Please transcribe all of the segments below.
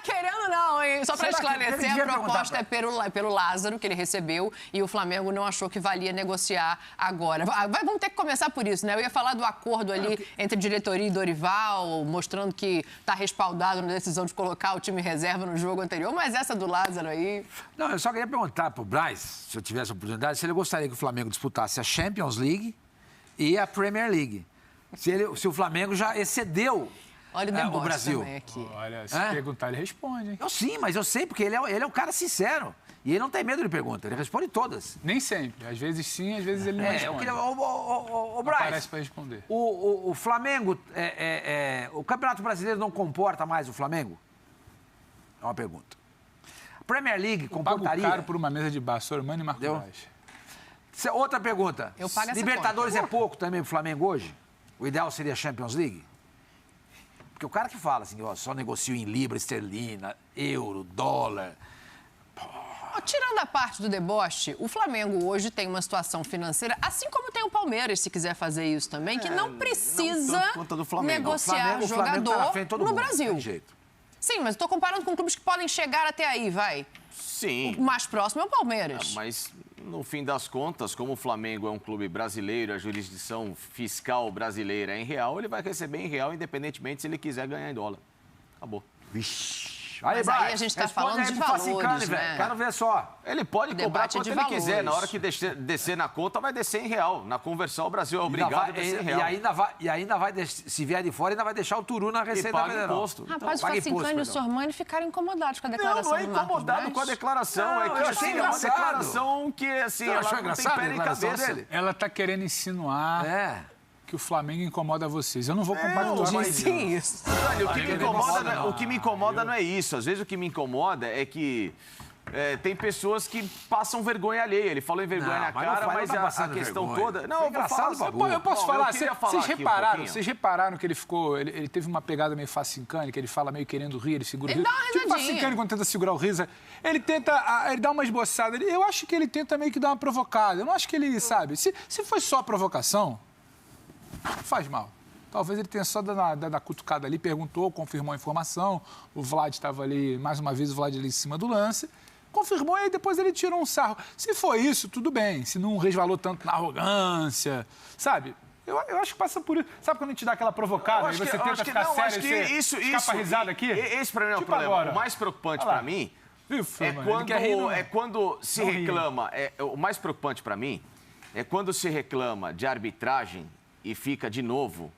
Querendo não, hein? Só para esclarecer, a proposta é pelo Lázaro, que ele recebeu, e o Flamengo não achou que valia negociar agora. Vamos ter que começar por isso, né? Eu ia falar do acordo ali entre diretoria e Dorival, mostrando que está respaldado na decisão de colocar o time reserva no jogo anterior, mas essa do Lázaro aí... Não, eu só queria perguntar pro Braz, se eu tivesse a oportunidade, se ele gostaria que o Flamengo disputasse a Champions League e a Premier League. Se o Flamengo já excedeu... Olha o deboche Brasil. Também aqui. Olha, se perguntar, ele responde, hein? Sim, mas eu sei, porque ele é um cara sincero. E ele não tem medo de pergunta, ele responde todas. Nem sempre. Às vezes sim, às vezes ele não responde. O Braz, aparece para responder. O Flamengo, o Campeonato Brasileiro não comporta mais o Flamengo? É uma pergunta. A Premier League comportaria... Pago caro por uma mesa de bar, Sormani e Marco Braz. Outra pergunta. Eu pago essa Libertadores conta. é pouco também pro Flamengo hoje? O ideal seria a Champions League? Porque o cara que fala assim, ó, só negocio em libra, esterlina, euro, dólar... Tirando a parte do deboche, o Flamengo hoje tem uma situação financeira, assim como tem o Palmeiras, se quiser fazer isso também, que não precisa negociar jogador no Brasil. Tem jeito. Sim, mas estou comparando com clubes que podem chegar até aí, vai. Sim. O mais próximo é o Palmeiras. Mas, no fim das contas, como o Flamengo é um clube brasileiro, a jurisdição fiscal brasileira é em real, ele vai receber em real, independentemente se ele quiser ganhar em dólar. Acabou. Vixe. Mas aí a gente está falando de valores, né? Quero ver só. Ele pode cobrar quanto ele quiser. Na hora que descer na conta, vai descer em real. Na conversão, o Brasil é obrigado a descer em real. E ainda vai, se vier de fora, ainda vai deixar o Turu na Receita Federal. Imposto. Rapaz, o Facincani e o Sormani ficaram incomodados com a declaração Não é incomodado com a declaração. É que assim, é uma declaração que, assim, ela não tem pé nem cabeça. Ela está querendo insinuar... que o Flamengo incomoda vocês. Eu não vou compactuar com isso. O que me incomoda não é isso. Às vezes o que me incomoda é que tem pessoas que passam vergonha alheia. Ele falou em vergonha na cara, mas a questão toda... Não, eu vou falar... Eu posso falar? Vocês repararam que ele ficou... Ele teve uma pegada meio Facincani, que ele fala meio querendo rir, ele segura o riso. Tipo Facincani, quando tenta segurar o riso, ele dá uma esboçada. Eu acho que ele tenta meio que dar uma provocada. Eu não acho que ele, sabe... Se foi só provocação... faz mal. Talvez ele tenha só dado a cutucada ali, perguntou, confirmou a informação, o Vlad estava ali, mais uma vez o Vlad ali em cima do lance, confirmou e depois ele tirou um sarro. Se foi isso, tudo bem, se não resvalou tanto na arrogância, sabe? Eu acho que passa por isso. Sabe quando a gente dá aquela provocada e você tenta ficar sério e você escapa a risada aqui? Esse para mim é o problema. Agora. O mais preocupante para mim é quando se reclama... O mais preocupante para mim é quando se reclama de arbitragem e fica, de novo,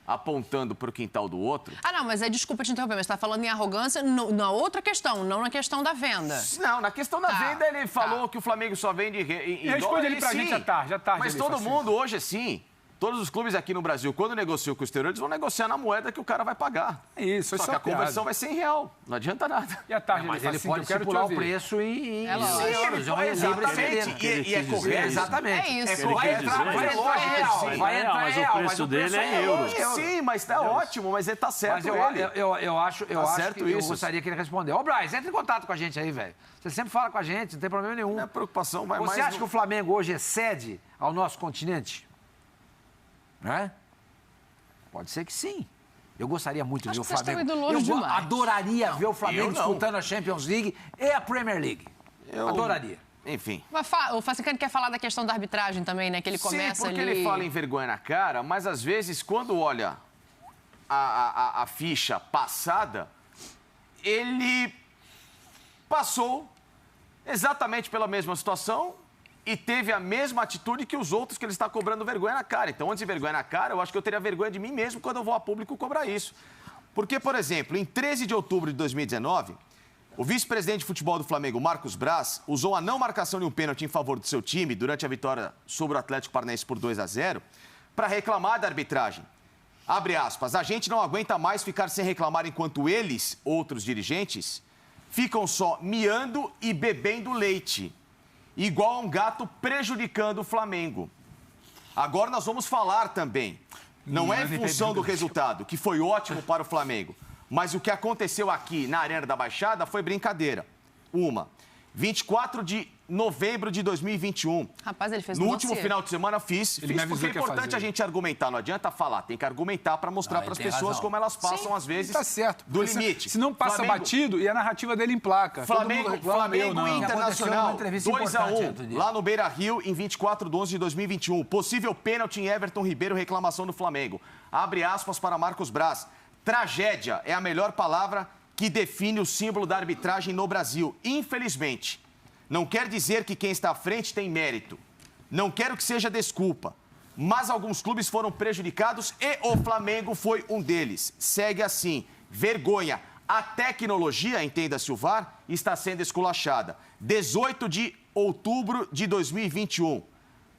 apontando para o quintal do outro. Não, mas desculpa te interromper, mas você está falando em arrogância na outra questão, não na questão da venda. Não, na questão da venda ele falou que o Flamengo só vende em dólar. Responde ele pra gente já tarde. Mas todo mundo hoje é assim. Todos os clubes aqui no Brasil, quando negociam com o exterior, eles vão negociar na moeda que o cara vai pagar. Isso, só que a conversão vai ser em real. Não adianta nada. E a tarde mas ele pode estipular o preço em euros. Exatamente. E é correto. Exatamente. É isso. Vai entrar real. Mas o preço dele é em euros. Sim, mas está ótimo, mas está certo ele. Eu acho que eu gostaria que ele respondesse. Ô, Braz, entre em contato com a gente aí, velho. Você sempre fala com a gente, não tem problema nenhum. Minha preocupação vai mais... Você acha que o Flamengo hoje excede ao nosso continente? Né? Pode ser que sim. Eu gostaria muito de ver o Flamengo. Eu adoraria ver o Flamengo disputando a Champions League e a Premier League. Adoraria. Enfim. O Facincani quer falar da questão da arbitragem também, né? Que ele começa porque ele fala em vergonha na cara, mas às vezes, quando olha a ficha passada, ele passou exatamente pela mesma situação e teve a mesma atitude que os outros que ele está cobrando vergonha na cara. Então, antes de vergonha na cara, eu acho que eu teria vergonha de mim mesmo quando eu vou a público cobrar isso. Porque, por exemplo, em 13 de outubro de 2019, o vice-presidente de futebol do Flamengo, Marcos Braz, usou a não marcação de um pênalti em favor do seu time durante a vitória sobre o Atlético Paranaense por 2-0 para reclamar da arbitragem. Abre aspas, a gente não aguenta mais ficar sem reclamar enquanto eles, outros dirigentes, ficam só miando e bebendo leite. Igual a um gato prejudicando o Flamengo. Agora nós vamos falar também. Não é em função do resultado, que foi ótimo para o Flamengo, mas o que aconteceu aqui na Arena da Baixada foi brincadeira. 24 de novembro de 2021. Rapaz, ele fez no último final de semana fiz porque é importante a gente argumentar, não adianta falar, tem que argumentar para mostrar para as pessoas como elas passam às vezes do limite. Se não passa batido e a narrativa dele emplaca. Flamengo e Internacional 2-1 lá no Beira-Rio em 24/11 de 2021. Possível pênalti em Everton Ribeiro, reclamação do Flamengo. Abre aspas para Marcos Braz. Tragédia é a melhor palavra que define o símbolo da arbitragem no Brasil. Infelizmente, não quer dizer que quem está à frente tem mérito. Não quero que seja desculpa. Mas alguns clubes foram prejudicados e o Flamengo foi um deles. Segue assim. Vergonha. A tecnologia, entenda-se o VAR, está sendo esculachada. 18 de outubro de 2021.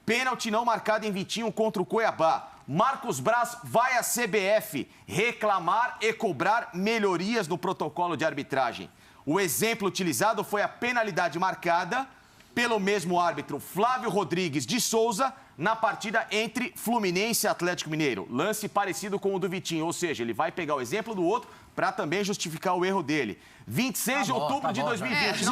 Pênalti não marcado em Vitinho contra o Cuiabá. Marcos Braz vai à CBF reclamar e cobrar melhorias no protocolo de arbitragem. O exemplo utilizado foi a penalidade marcada pelo mesmo árbitro Flávio Rodrigues de Souza na partida entre Fluminense e Atlético Mineiro. Lance parecido com o do Vitinho, ou seja, ele vai pegar o exemplo do outro para também justificar o erro dele. 26 de outubro de 2020.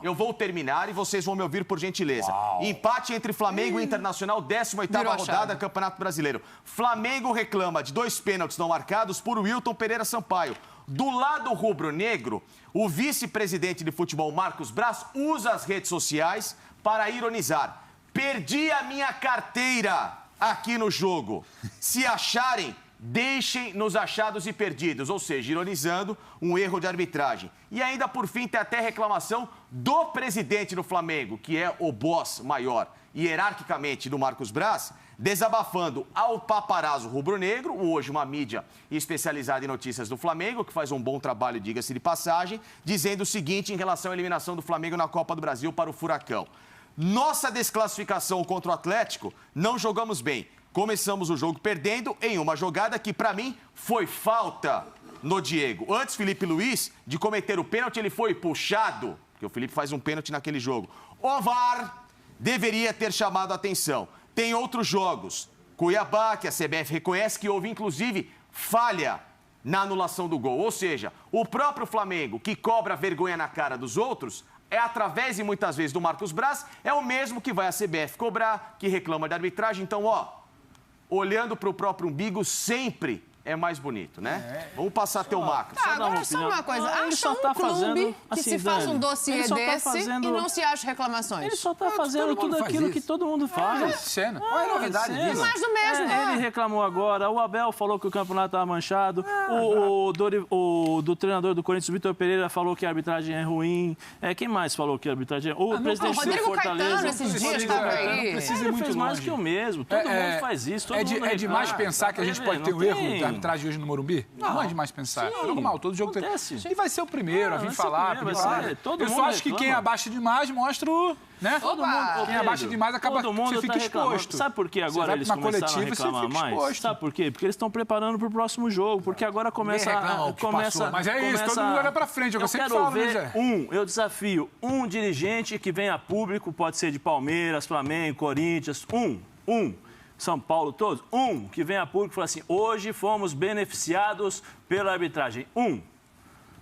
Eu vou terminar e vocês vão me ouvir por gentileza. Empate entre Flamengo e Internacional, 18ª rodada, Campeonato Brasileiro. Flamengo reclama de 2 pênaltis não marcados por Wilton Pereira Sampaio. Do lado rubro-negro, o vice-presidente de futebol, Marcos Braz, usa as redes sociais para ironizar. Perdi a minha carteira aqui no jogo. Se acharem, deixem nos achados e perdidos. Ou seja, ironizando um erro de arbitragem. E ainda, por fim, tem até reclamação do presidente do Flamengo, que é o boss maior, hierarquicamente, do Marcos Braz, desabafando ao paparazzo rubro-negro, hoje uma mídia especializada em notícias do Flamengo, que faz um bom trabalho, diga-se de passagem, dizendo o seguinte em relação à eliminação do Flamengo na Copa do Brasil para o Furacão. Nossa desclassificação contra o Atlético, não jogamos bem. Começamos o jogo perdendo em uma jogada que, para mim, foi falta no Diego. Antes, Felipe Luiz, de cometer o pênalti, ele foi puxado, porque o Felipe faz um pênalti naquele jogo. O VAR deveria ter chamado a atenção. Tem outros jogos. Cuiabá, que a CBF reconhece que houve, inclusive, falha na anulação do gol. Ou seja, o próprio Flamengo, que cobra vergonha na cara dos outros, é através, e muitas vezes, do Marcos Braz, é o mesmo que vai a CBF cobrar, que reclama de arbitragem. Então, olhando para o próprio umbigo sempre é mais bonito, né? Vamos passar até o Macro. Agora só uma coisa, acha um clube que se faz um dossiê desse e não se acha reclamações. Ele só está fazendo tudo aquilo que todo mundo faz. Cena. Qual é a novidade disso? Mais do mesmo. Ele reclamou agora, o Abel falou que o campeonato estava manchado, o do treinador do Corinthians, Vitor Pereira, falou que a arbitragem é ruim. Quem mais falou que a arbitragem é ruim? O presidente do Fortaleza. Caetano, esses dias estava aí. Ele fez mais que o mesmo. Todo mundo faz isso. É demais pensar que a gente pode ter um erro arbitragem hoje no Morumbi? Não é demais pensar. É normal, todo jogo tem. E vai ser o primeiro a vir falar. Eu só acho que quem abaixa demais mostra o... Né? Quem abaixa demais acaba você fica exposto. Sabe por que agora eles começaram a reclamar mais? Sabe por quê? Porque eles estão preparando para o próximo jogo. Porque agora começa... Mas é isso, todo mundo olha para frente. Eu sempre falo, né, eu desafio um dirigente que venha a público, pode ser de Palmeiras, Flamengo, Corinthians, São Paulo, todos, que venha a público e fala assim, hoje fomos beneficiados pela arbitragem.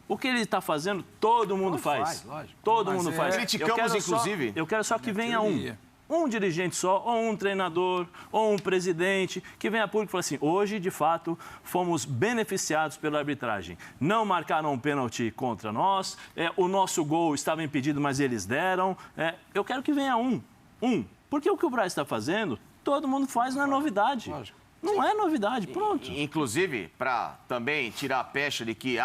O que ele está fazendo, todo mundo faz. Lógico. Todo mundo faz. Criticamos, inclusive. Eu quero só que venha um dirigente só, ou um treinador, ou um presidente, que venha a público e fala assim, hoje, de fato, fomos beneficiados pela arbitragem. Não marcaram um pênalti contra nós, o nosso gol estava impedido, mas eles deram. Eu quero que venha um. Porque o que o Braz está fazendo... Todo mundo faz, não é novidade. Lógico. Não é novidade, pronto. Inclusive, para também tirar a pecha de que,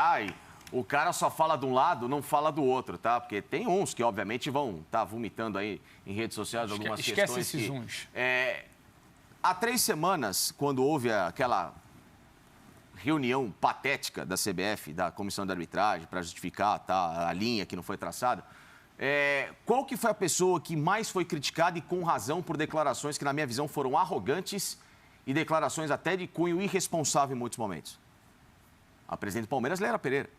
o cara só fala de um lado, não fala do outro, tá? Porque tem uns que, obviamente, vão estar vomitando aí em redes sociais algumas questões. Esquece esses uns. Há 3 semanas, quando houve aquela reunião patética da CBF, da Comissão de Arbitragem, para justificar a linha que não foi traçada, qual que foi a pessoa que mais foi criticada e com razão por declarações que, na minha visão, foram arrogantes e declarações até de cunho irresponsável em muitos momentos? A presidente do Palmeiras, Leila Pereira,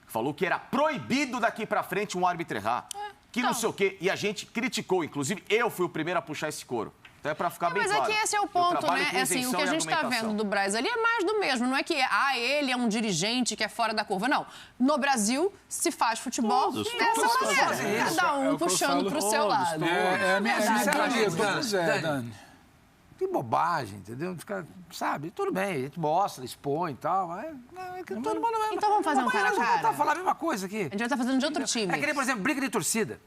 falou que era proibido daqui para frente um árbitro errar, que não sei o quê. E a gente criticou, inclusive eu fui o primeiro a puxar esse coro. Então é para ficar bem claro. Mas é que esse é o ponto, né? Assim, o que a gente está vendo do Braz ali é mais do mesmo. Não é que ele é um dirigente que é fora da curva. Não. No Brasil, se faz futebol dessa maneira. Cada um puxando para o seu lado. Dani. Que bobagem, entendeu? Sabe? Tudo bem, a gente mostra, expõe e tal. Todo mundo... Então vamos fazer um cara a cara. Tá falando a mesma coisa aqui. A gente vai estar fazendo de outro time. É que nem, por exemplo, briga de torcida.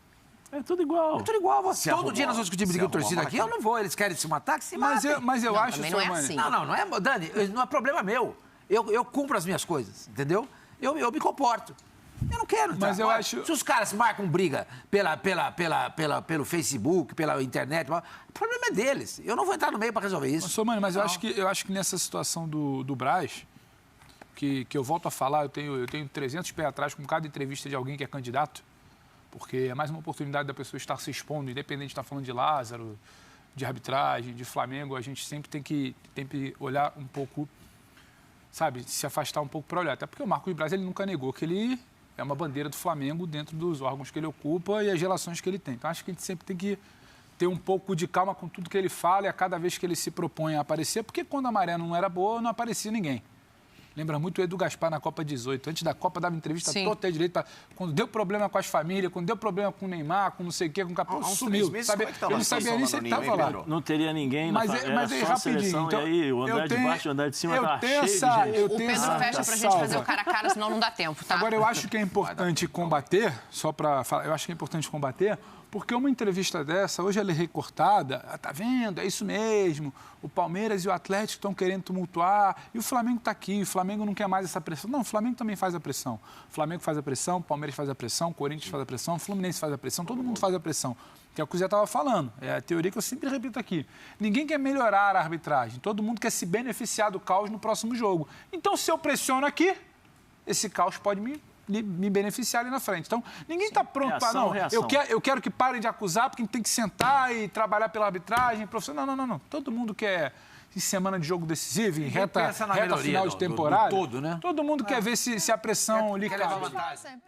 É tudo igual. É tudo igual. Todo dia nós vamos discutir briga de torcida aqui. Eu não vou. Eles querem se matar, que se matem. Mas eu acho... Não é assim. Não é... Dani, não é problema meu. Eu cumpro as minhas coisas, entendeu? Eu me comporto. Eu não quero. Mas eu acho... Se os caras marcam briga pelo Facebook, pela internet, o problema é deles. Eu não vou entrar no meio para resolver isso. Mas eu acho que nessa situação do Braz, que eu volto a falar, eu tenho 300 pés atrás com cada entrevista de alguém que é candidato, porque é mais uma oportunidade da pessoa estar se expondo, independente de estar falando de Lázaro, de arbitragem, de Flamengo, a gente sempre tem que olhar um pouco, sabe, se afastar um pouco para olhar. Até porque o Marcos Braz, ele nunca negou que ele é uma bandeira do Flamengo dentro dos órgãos que ele ocupa e as relações que ele tem. Então, acho que a gente sempre tem que ter um pouco de calma com tudo que ele fala e a cada vez que ele se propõe a aparecer, porque quando a maré não era boa, não aparecia ninguém. Lembra muito o Edu Gaspar na Copa 18. Antes da Copa, dava entrevista toda direito. Quando deu problema com as famílias, quando deu problema com o Neymar, com não sei o quê, com o Capô, sumiu. Eu não sabia nem se ele estava lá. Não teria ninguém mas aí, rapidinho. Então, e aí, o andar de baixo e o andar de cima estava cheio de gente. O Pedro fecha pra gente fazer o cara a cara, senão não dá tempo, tá? Agora, eu acho que é importante combater, só para falar, eu acho que é importante combater, porque uma entrevista dessa, hoje ela é recortada, tá vendo, é isso mesmo, o Palmeiras e o Atlético estão querendo tumultuar, e o Flamengo está aqui, o Flamengo não quer mais essa pressão. Não, o Flamengo também faz a pressão. O Flamengo faz a pressão, o Palmeiras faz a pressão, o Corinthians faz a pressão, o Fluminense faz a pressão, todo mundo faz a pressão. Que é o que o Zé estava falando, é a teoria que eu sempre repito aqui. Ninguém quer melhorar a arbitragem, todo mundo quer se beneficiar do caos no próximo jogo. Então, se eu pressiono aqui, esse caos pode me beneficiar ali na frente. Então, ninguém está pronto para... Não, eu quero que parem de acusar, porque a gente tem que sentar e trabalhar pela arbitragem profissional. Não. Todo mundo quer, em semana de jogo decisivo, em reta final de temporada. Todo, né? Todo mundo quer ver se a pressão lhe cai.